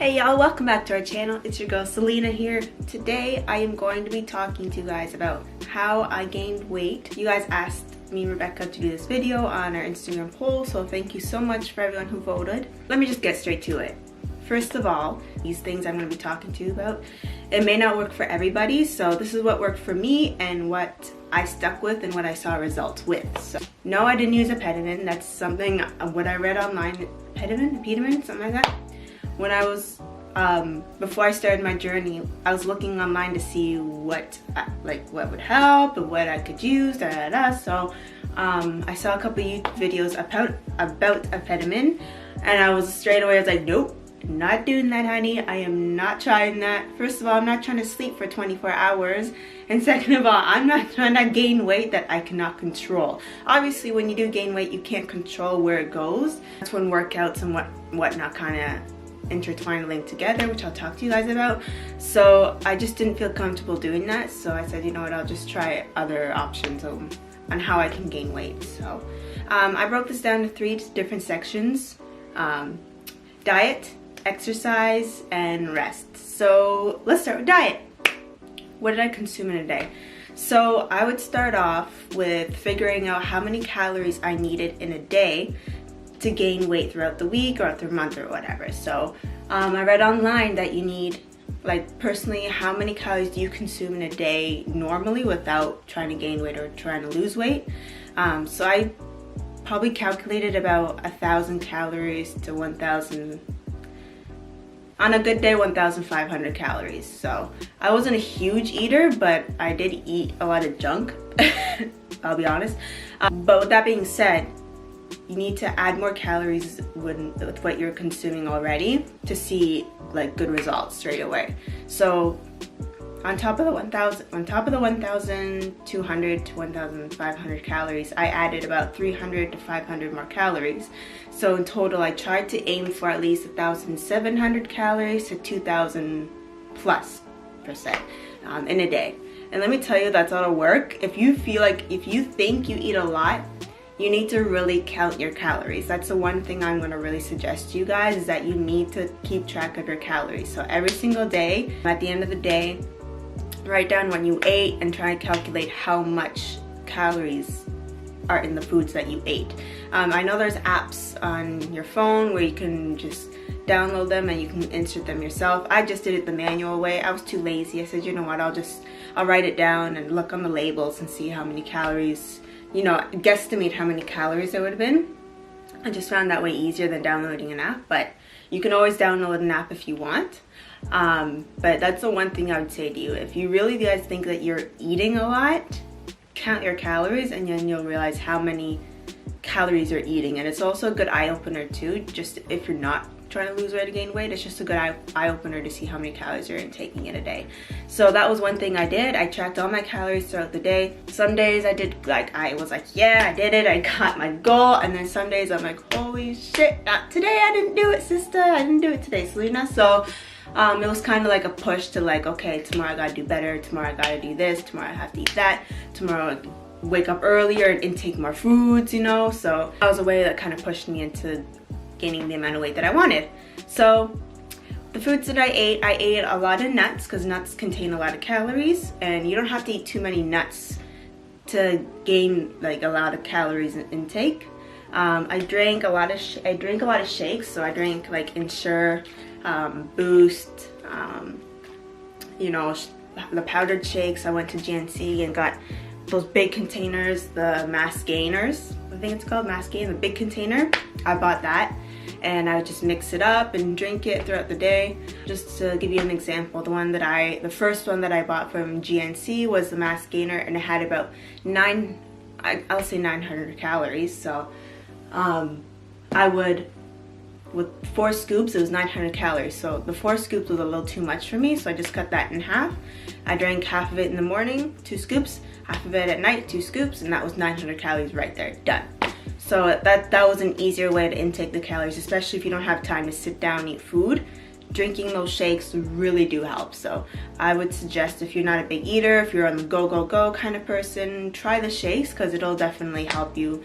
Hey y'all, welcome back to our channel. It's your girl Selena here. Today I am going to be talking to you guys about how I gained weight. You guys asked me, Rebecca, to do this video on our Instagram poll, so thank you so much for everyone who voted. Let me just get straight to it. First of all, these things I'm going to be talking to you about, it may not work for everybody, so this is what worked for me and what I stuck with and what I saw results with. So no, I didn't use a Epidiolex. That's something what I read online. Epidiolex, something like that. When I was before I started my journey, I was looking online to see what would help and what I could use, So I saw a couple YouTube videos about Epidiolex, and I was straight away, I was like, nope, not doing that, honey. I am not trying that. First of all, I'm not trying to sleep for 24 hours. And second of all, I'm not trying to gain weight that I cannot control. Obviously, when you do gain weight, you can't control where it goes. That's when workouts and whatnot kind of intertwined, linked together, which I'll talk to you guys about. So I just didn't feel comfortable doing that. So I said, you know what, I'll just try other options on how I can gain weight. So I broke this down to 3 different sections: diet, exercise, and rest. So let's start with diet. What did I consume in a day? So I would start off with figuring out how many calories I needed in a day to gain weight throughout the week or through the month or whatever. So I read online that you need, like, personally, how many calories do you consume in a day normally without trying to gain weight or trying to lose weight? So I probably calculated about 1,000 calories to 1,000, on a good day, 1,500 calories. So I wasn't a huge eater, but I did eat a lot of junk, I'll be honest. But with that being said, you need to add more calories with what you're consuming already to see like good results straight away. So on top of the 1,200 to 1,500 calories, I added about 300 to 500 more calories. So in total, I tried to aim for at least 1,700 calories to 2,000 plus percent in a day. And let me tell you, that's a lot of work. If you think you eat a lot, you need to really count your calories. That's the one thing I'm gonna really suggest to you guys, is that you need to keep track of your calories. So every single day, at the end of the day, write down when you ate and try to calculate how much calories are in the foods that you ate. I know there's apps on your phone where you can just download them and you can insert them yourself. I just did it the manual way. I was too lazy. I said, you know what, I'll write it down and look on the labels and see how many calories, guesstimate how many calories there would have been. I just found that way easier than downloading an app, but you can always download an app if you want. But that's the one thing I would say to you. If you really guys think that you're eating a lot, count your calories and then you'll realize how many calories you're eating. And it's also a good eye-opener too, just if you're not trying to lose weight or gain weight, it's just a good eye-opener to see how many calories you're taking in a day. So that was one thing I did. I tracked all my calories throughout the day. Some days I did, I was like, yeah, I did it, I got my goal. And then some days I'm like, holy shit, not today, I didn't do it, sister. I didn't do it today, Selena. So it was kind of like a push to like, okay, tomorrow I gotta do better, tomorrow I gotta do this, tomorrow I have to eat that, tomorrow I wake up earlier and intake more foods, So that was a way that kind of pushed me into gaining the amount of weight that I wanted. So the foods that I ate a lot of nuts, because nuts contain a lot of calories, and you don't have to eat too many nuts to gain like a lot of calories in intake. I drank a lot of shakes. So I drank like Ensure, Boost, the powdered shakes. I went to GNC and got those big containers, the Mass Gainers, I think it's called Mass Gain, the big container. I bought that and I would just mix it up and drink it throughout the day. Just to give you an example, the first one that I bought from GNC was the Mass Gainer, and it had about I'll say 900 calories. So with 4 scoops, it was 900 calories. So the 4 scoops was a little too much for me, so I just cut that in half. I drank half of it in the morning, 2 scoops, half of it at night, 2 scoops, and that was 900 calories right there, done. So that was an easier way to intake the calories, especially if you don't have time to sit down and eat food. Drinking those shakes really do help. So I would suggest, if you're not a big eater, if you're on the go kind of person, try the shakes, because it'll definitely help you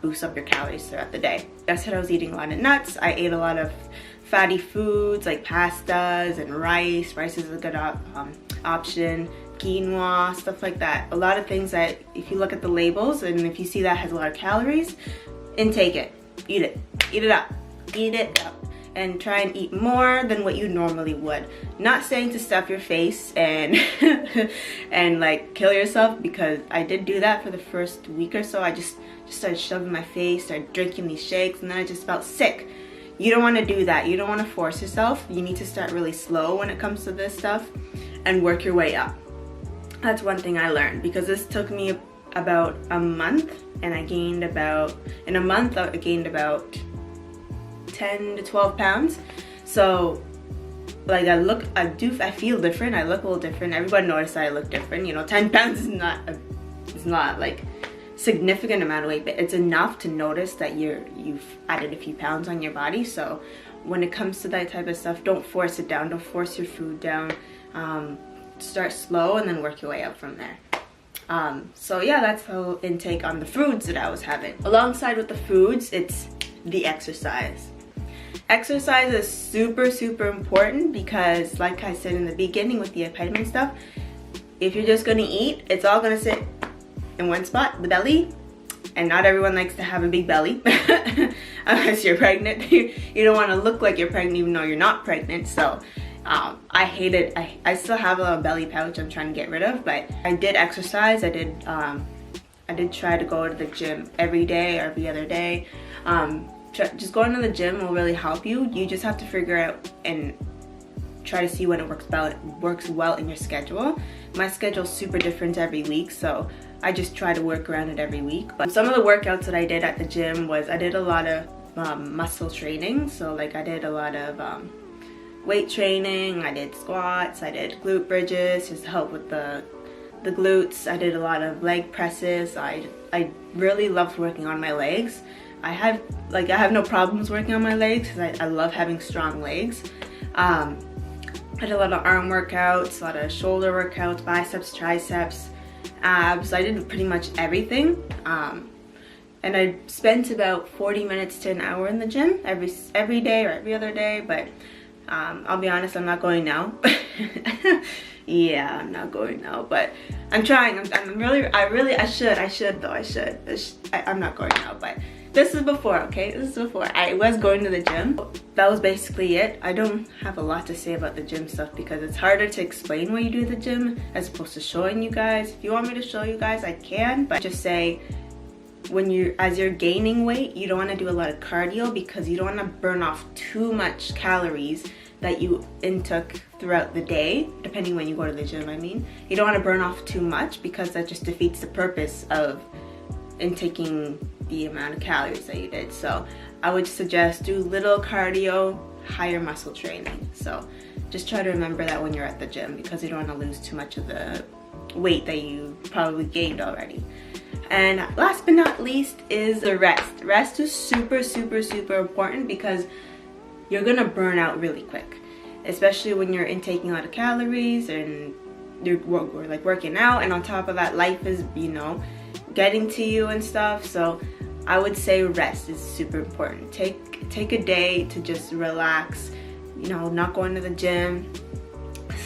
boost up your calories throughout the day. I said I was eating a lot of nuts. I ate a lot of fatty foods like pastas and rice. Rice is a good option. Quinoa, stuff like that. A lot of things that if you look at the labels and if you see that has a lot of calories, intake it. Eat it. Eat it up. Eat it up. And try and eat more than what you normally would. Not saying to stuff your face and and like kill yourself, because I did do that for the first week or so. I just started shoving my face, started drinking these shakes, and then I just felt sick. You don't want to do that. You don't want to force yourself. You need to start really slow when it comes to this stuff and work your way up. That's one thing I learned, because this took me about a month, and I gained about, in a month I gained about 10 to 12 pounds. So like I feel different. I look a little different. Everybody noticed that I look different. You know, 10 pounds is not like significant amount of weight, but it's enough to notice that you've added a few pounds on your body. So when it comes to that type of stuff, don't force it down. Don't force your food down. Start slow and then work your way up from there. So yeah, that's the intake on the foods that I was having. Alongside with the foods, it's the exercise. Exercise is super important, because like I said in the beginning with the vitamin stuff, if you're just gonna eat, it's all gonna sit in one spot, the belly, and not everyone likes to have a big belly unless you're pregnant. You don't want to look like you're pregnant even though you're not pregnant. So I hate it. I still have a belly pouch I'm trying to get rid of, but I did exercise. I did try to go to the gym every day or every other day. Just going to the gym will really help you. You just have to figure out and try to see when it works well in your schedule. My schedule's super different every week, so I just try to work around it every week. But some of the workouts that I did at the gym was I did a lot of muscle training. So like I did a lot of weight training, I did squats, I did glute bridges just to help with the glutes. I did a lot of leg presses. I really loved working on my legs. I have no problems working on my legs because I love having strong legs. I did a lot of arm workouts, a lot of shoulder workouts, biceps, triceps, abs. I did pretty much everything. And I spent about 40 minutes to an hour in the gym every day or every other day, but I'll be honest, I'm not going now. Yeah, I'm not going now, but I'm trying. I should. I'm not going now, but this is before, okay? This is before. I was going to the gym. That was basically it. I don't have a lot to say about the gym stuff because it's harder to explain what you do at the gym as opposed to showing you guys. If you want me to show you guys, I can, but just say as you're gaining weight, you don't want to do a lot of cardio because you don't want to burn off too much calories that you intook throughout the day, depending when you go to the gym, I mean. You don't want to burn off too much because that just defeats the purpose of intaking the amount of calories that you did. So I would suggest do little cardio, higher muscle training. So just try to remember that when you're at the gym because you don't want to lose too much of the weight that you probably gained already. And last but not least is the rest. Rest is super important because you're gonna burn out really quick, especially when you're intaking a lot of calories and you're like working out, and on top of that, life is, you know, getting to you and stuff. So I would say rest is super important. Take a day to just relax, you know, not going to the gym.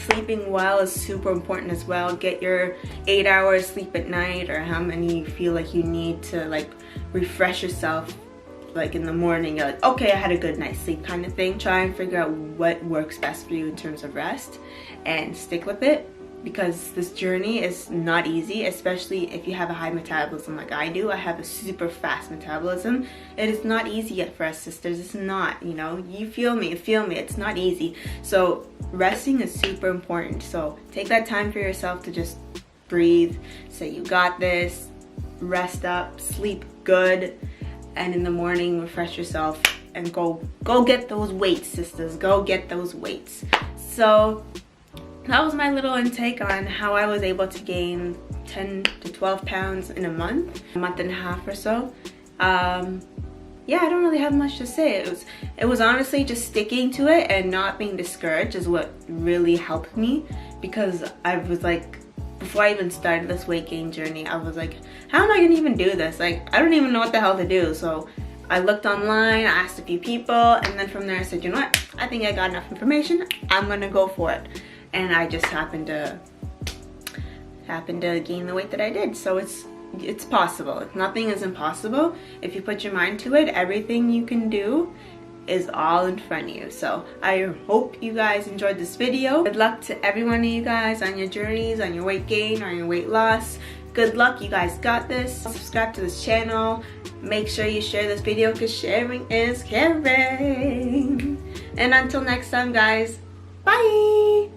Sleeping well is super important as well. Get your 8 hours sleep at night, or how many you feel like you need to like refresh yourself. Like in the morning, you're like, okay, I had a good night's sleep kind of thing. Try and figure out what works best for you in terms of rest and stick with it, because this journey is not easy, especially if you have a high metabolism like I do. I have a super fast metabolism. It is not easy yet for us sisters. It's not, you know, you feel me, it's not easy. So resting is super important. So take that time for yourself to just breathe, say you got this, rest up, sleep good, and in the morning refresh yourself and go get those weights, sisters. Go get those weights. So that was my little intake on how I was able to gain 10 to 12 pounds in a month and a half or so. Yeah, I don't really have much to say. It was honestly just sticking to it and not being discouraged is what really helped me, because I was like, before I even started this weight gain journey, I was like, how am I gonna even do this? Like, I don't even know what the hell to do. So I looked online, I asked a few people, and then from there I said, you know what, I think I got enough information, I'm gonna go for it. And I just happened to gain the weight that I did. So it's possible. Nothing is impossible. If you put your mind to it, everything you can do is all in front of you. So I hope you guys enjoyed this video. Good luck to every one of you guys on your journeys, on your weight gain, or your weight loss. Good luck, you guys got this. Subscribe to this channel. Make sure you share this video because sharing is caring. And until next time, guys, bye.